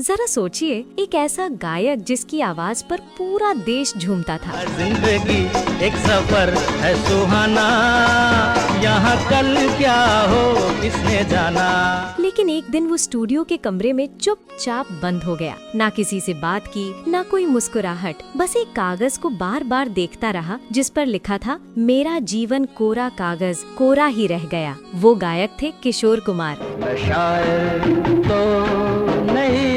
जरा सोचिए, एक ऐसा गायक जिसकी आवाज पर पूरा देश झूमता था। जिंदगी एक सफर है सुहाना, यहाँ कल क्या हो किसने जाना। लेकिन एक दिन वो स्टूडियो के कमरे में चुपचाप बंद हो गया। ना किसी से बात की, ना कोई मुस्कुराहट, बस एक कागज को बार बार देखता रहा जिस पर लिखा था, मेरा जीवन कोरा कागज, कोरा ही रह गया। वो गायक थे किशोर कुमार। मैं शायर तो नहीं।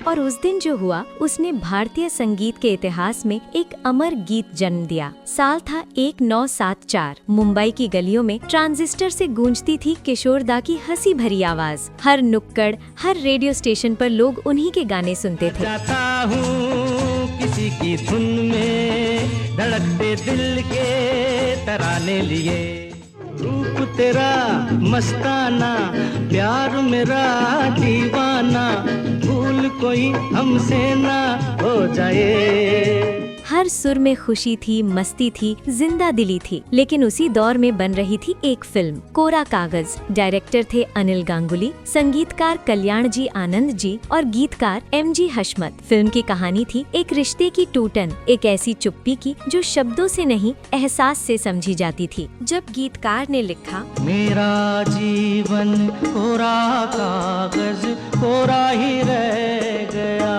और उस दिन जो हुआ, उसने भारतीय संगीत के इतिहास में एक अमर गीत जन्म दिया। साल था 1974। मुंबई की गलियों में ट्रांजिस्टर से गूंजती थी किशोर दा की हंसी भरी आवाज। हर नुक्कड़, हर रेडियो स्टेशन पर लोग उन्हीं के गाने सुनते थे। जाता हूँ किसी की धुन में, धड़कते दिल के तराने लिए। रूप तेरा मस्ताना, प्यार मेरा दीवाना, भूल कोई हमसे ना हो जाए। हर सुर में खुशी थी, मस्ती थी, जिंदा दिली थी। लेकिन उसी दौर में बन रही थी एक फिल्म, कोरा कागज। डायरेक्टर थे अनिल गांगुली, संगीतकार कल्याण जी आनंद जी और गीतकार MG हशमत। फिल्म की कहानी थी एक रिश्ते की टूटन, एक ऐसी चुप्पी की जो शब्दों से नहीं, एहसास से समझी जाती थी। जब गीतकार ने लिखा, मेरा जीवन कोरा कागज, कोरा ही रह गया,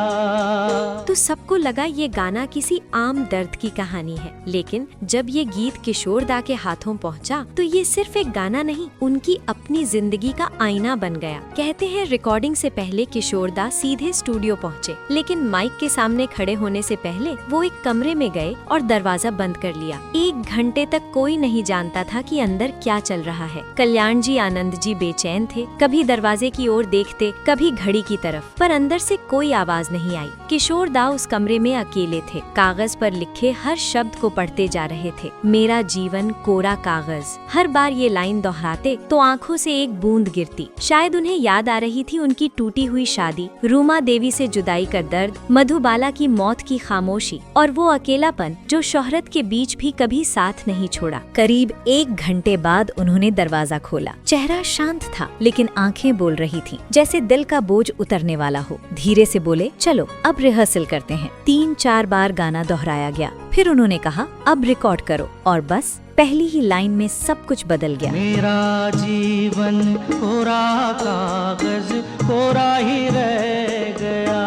तो सबको लगा ये गाना किसी आम दर्द की कहानी है। लेकिन जब ये गीत किशोर दा के हाथों पहुंचा, तो ये सिर्फ एक गाना नहीं, उनकी अपनी जिंदगी का आईना बन गया। कहते हैं रिकॉर्डिंग से पहले किशोर दा सीधे स्टूडियो पहुंचे, लेकिन माइक के सामने खड़े होने से पहले वो एक कमरे में गए और दरवाजा बंद कर लिया। 1 घंटे तक कोई नहीं जानता था कि अंदर क्या चल रहा है। कल्याण जी आनंद जी बेचैन थे, कभी दरवाजे की ओर देखते, कभी घड़ी की तरफ, पर अंदर से कोई आवाज नहीं आई। किशोर दा उस कमरे में अकेले थे, कागज पर लिखे हर शब्द को पढ़ते जा रहे थे। मेरा जीवन कोरा कागज। हर बार ये लाइन दोहराते तो आंखों से एक बूंद गिरती। शायद उन्हें याद आ रही थी उनकी टूटी हुई शादी, रूमा देवी से जुदाई का दर्द, मधुबाला की मौत की खामोशी और वो अकेलापन जो शोहरत के बीच भी कभी साथ नहीं छोड़ा। करीब 1 घंटे बाद उन्होंने दरवाजा खोला। चेहरा शांत था, लेकिन आंखें बोल रही थीं, जैसे दिल का बोझ उतरने वाला हो। धीरे से बोले, चलो अब रिहर्सल करते हैं। 3-4 बार गाना दोहराया गया। फिर उन्होंने कहा, अब रिकॉर्ड करो। और बस पहली ही लाइन में सब कुछ बदल गया। मेरा जीवन कोरा कागज, कोरा ही रह गया।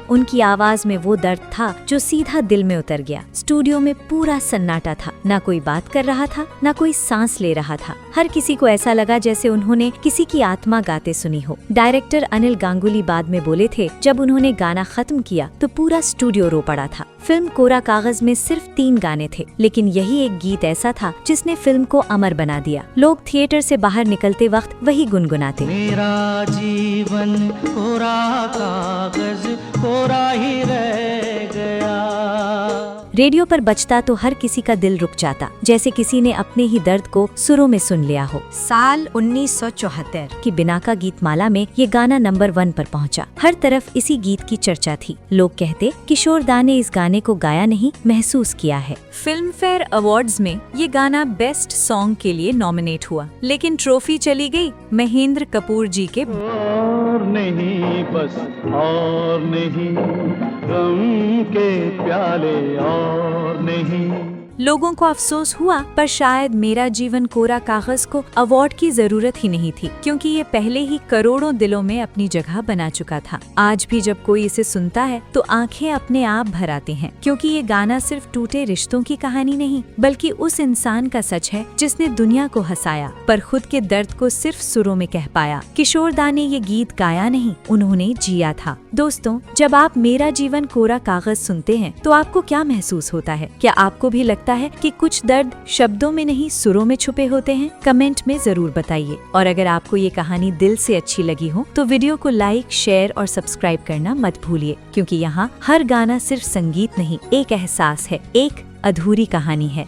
उनकी आवाज में वो दर्द था जो सीधा दिल में उतर गया। स्टूडियो में पूरा सन्नाटा था, ना कोई बात कर रहा था, ना कोई सांस ले रहा था। हर किसी को ऐसा लगा जैसे उन्होंने किसी की आत्मा गाते सुनी हो। डायरेक्टर अनिल गांगुली बाद में बोले थे, जब उन्होंने गाना खत्म किया तो पूरा स्टूडियो रो पड़ा था। फिल्म कोरा कागज में सिर्फ 3 गाने थे, लेकिन यही एक गीत ऐसा था जिसने फिल्म को अमर बना दिया। लोग थिएटर से बाहर निकलते वक्त वही गुनगुनाते। मेरा जीवन कोरा कागज, कोरा ही रह गया। रेडियो पर बजता तो हर किसी का दिल रुक जाता, जैसे किसी ने अपने ही दर्द को सुरों में सुन लिया हो। साल 1974 की बिनाका गीतमाला में ये गाना नंबर 1 पर पहुंचा। हर तरफ इसी गीत की चर्चा थी। लोग कहते, किशोर दा ने इस गाने को गाया नहीं, महसूस किया है। फिल्म फेयर अवार्ड्स में ये गाना बेस्ट सॉन्ग के लिए नॉमिनेट हुआ, लेकिन ट्रॉफी चली गई महेंद्र कपूर जी के। और नहीं बस और नहीं, गम के प्याले और नहीं। लोगों को अफसोस हुआ, पर शायद मेरा जीवन कोरा कागज को अवार्ड की जरूरत ही नहीं थी, क्योंकि ये पहले ही करोड़ों दिलों में अपनी जगह बना चुका था। आज भी जब कोई इसे सुनता है तो आंखें अपने आप भर आती हैं, क्योंकि ये गाना सिर्फ टूटे रिश्तों की कहानी नहीं, बल्कि उस इंसान का सच है जिसने दुनिया को हंसाया, पर खुद के दर्द को सिर्फ सुरों में कह पाया। किशोर दा ने ये गीत गाया नहीं, उन्होंने जिया था। दोस्तों, जब आप मेरा जीवन कोरा कागज सुनते हैं तो आपको क्या महसूस होता है? क्या आपको भी लगता है कि कुछ दर्द शब्दों में नहीं, सुरों में छुपे होते हैं? कमेंट में जरूर बताइए। और अगर आपको ये कहानी दिल से अच्छी लगी हो तो वीडियो को लाइक, शेयर और सब्सक्राइब करना मत भूलिए, क्योंकि यहाँ हर गाना सिर्फ संगीत नहीं, एक एहसास है, एक अधूरी कहानी है।